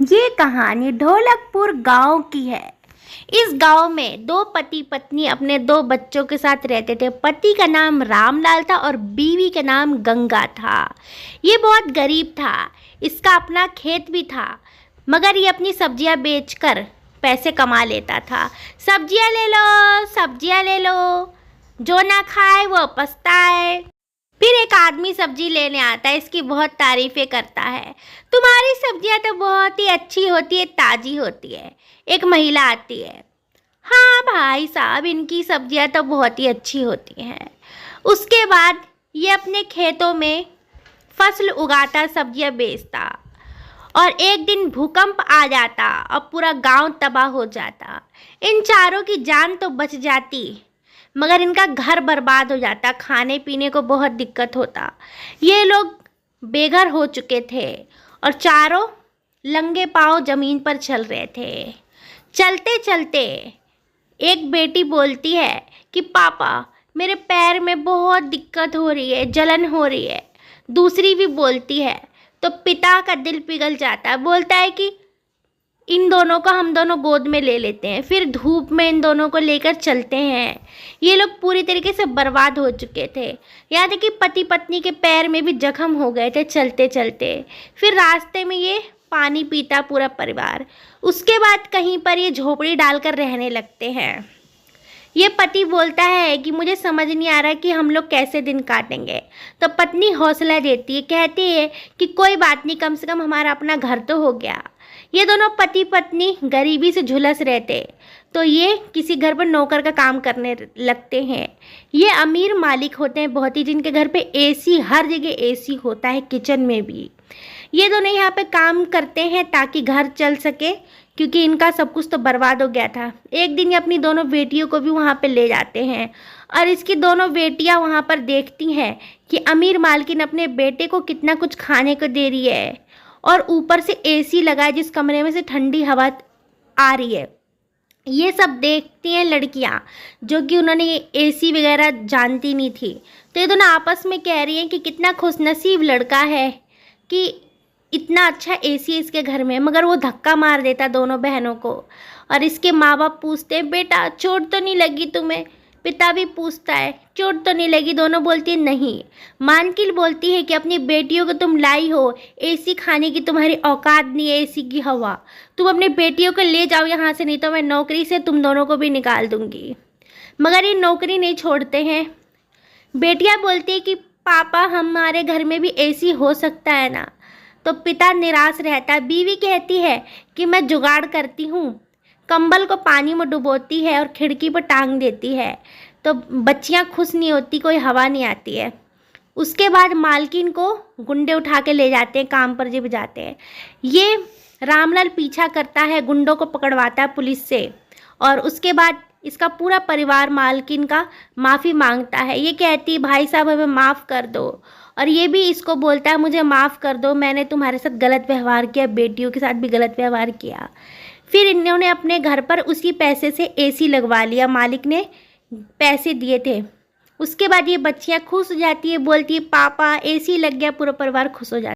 ये कहानी ढोलकपुर गांव की है। इस गांव में दो पति पत्नी अपने दो बच्चों के साथ रहते थे। पति का नाम रामलाल था और बीवी का नाम गंगा था। ये बहुत गरीब था। इसका अपना खेत भी था, मगर ये अपनी सब्जियां बेचकर पैसे कमा लेता था। सब्जियां ले लो, सब्जियां ले लो, जो ना खाए वो पछताए। फिर एक आदमी सब्जी लेने आता है, इसकी बहुत तारीफें करता है। तुम्हारी सब्जियां तो बहुत ही अच्छी होती है, ताजी होती है। एक महिला आती है, हाँ भाई साहब, इनकी सब्जियां तो बहुत ही अच्छी होती हैं। उसके बाद ये अपने खेतों में फसल उगाता, सब्जियां बेचता, और एक दिन भूकंप आ जाता और पूरा गांव तबाह हो जाता। इन चारों की जान तो बच जाती, मगर इनका घर बर्बाद हो जाता। खाने पीने को बहुत दिक्कत होता। ये लोग बेघर हो चुके थे और चारों लंगे पांव जमीन पर चल रहे थे। चलते चलते एक बेटी बोलती है कि पापा, मेरे पैर में बहुत दिक्कत हो रही है, जलन हो रही है। दूसरी भी बोलती है, तो पिता का दिल पिघल जाता है। बोलता है कि इन दोनों को हम दोनों गोद में ले लेते हैं। फिर धूप में इन दोनों को लेकर चलते हैं। ये लोग पूरी तरीके से बर्बाद हो चुके थे। यहाँ तक कि पति पत्नी के पैर में भी जख्म हो गए थे चलते चलते। फिर रास्ते में ये पानी पीता पूरा परिवार। उसके बाद कहीं पर ये झोपड़ी डालकर रहने लगते हैं। ये पति बोलता है कि मुझे समझ नहीं आ रहा कि हम लोग कैसे दिन काटेंगे। तो पत्नी हौसला देती है, कहती है कि कोई बात नहीं, कम से कम हमारा अपना घर तो हो गया। ये दोनों पति पत्नी गरीबी से झुलस रहे थे, तो ये किसी घर पर नौकर का काम करने लगते हैं। ये अमीर मालिक होते हैं बहुत ही, जिनके घर पे एसी, हर जगह एसी होता है, किचन में भी। ये दोनों यहाँ पे काम करते हैं ताकि घर चल सके, क्योंकि इनका सब कुछ तो बर्बाद हो गया था। एक दिन ये अपनी दोनों बेटियों को भी वहाँ पे ले जाते हैं, और इसकी दोनों बेटियाँ वहाँ पर देखती हैं कि अमीर मालकिन अपने बेटे को कितना कुछ खाने को दे रही है, और ऊपर से एसी लगा है जिस कमरे में से ठंडी हवा आ रही है। ये सब देखती हैं लड़कियां, जो कि उन्होंने एसी वगैरह जानती नहीं थी। तो ये दोनों आपस में कह रही हैं कि कितना खुशनसीब लड़का है कि इतना अच्छा एसी है इसके घर में। मगर वो धक्का मार देता दोनों बहनों को, और इसके माँ बाप पूछते हैं, बेटा चोट तो नहीं लगी तुम्हें? पिता भी पूछता है, चोट तो नहीं लगी? दोनों बोलती है नहीं। मानकिल बोलती है कि अपनी बेटियों को तुम लाई हो, एसी खाने की तुम्हारी औकात नहीं है, एसी की हवा। तुम अपनी बेटियों को ले जाओ यहाँ से, नहीं तो मैं नौकरी से तुम दोनों को भी निकाल दूंगी। मगर ये नौकरी नहीं छोड़ते हैं। बेटियाँ बोलती है कि पापा, हमारे घर में भी एसी हो सकता है ना? तो पिता निराश रहता है। बीवी कहती है कि मैं जुगाड़ करती हूँ। कंबल को पानी में डुबोती है और खिड़की पर टांग देती है, तो बच्चियां खुश नहीं होती, कोई हवा नहीं आती है। उसके बाद मालकिन को गुंडे उठा के ले जाते हैं, काम पर जब जाते हैं। ये रामलाल पीछा करता है, गुंडों को पकड़वाता है पुलिस से, और उसके बाद इसका पूरा परिवार मालकिन का माफ़ी मांगता है। ये कहती है, भाई साहब हमें माफ़ कर दो। और ये भी इसको बोलता है, मुझे माफ़ कर दो, मैंने तुम्हारे साथ गलत व्यवहार किया, बेटियों के साथ भी गलत व्यवहार किया। फिर इन्होंने अपने घर पर उसी पैसे से एसी लगवा लिया, मालिक ने पैसे दिए थे। उसके बाद ये बच्चियां खुश हो जाती है, बोलती है पापा एसी लग गया, पूरा परिवार खुश हो जाता है।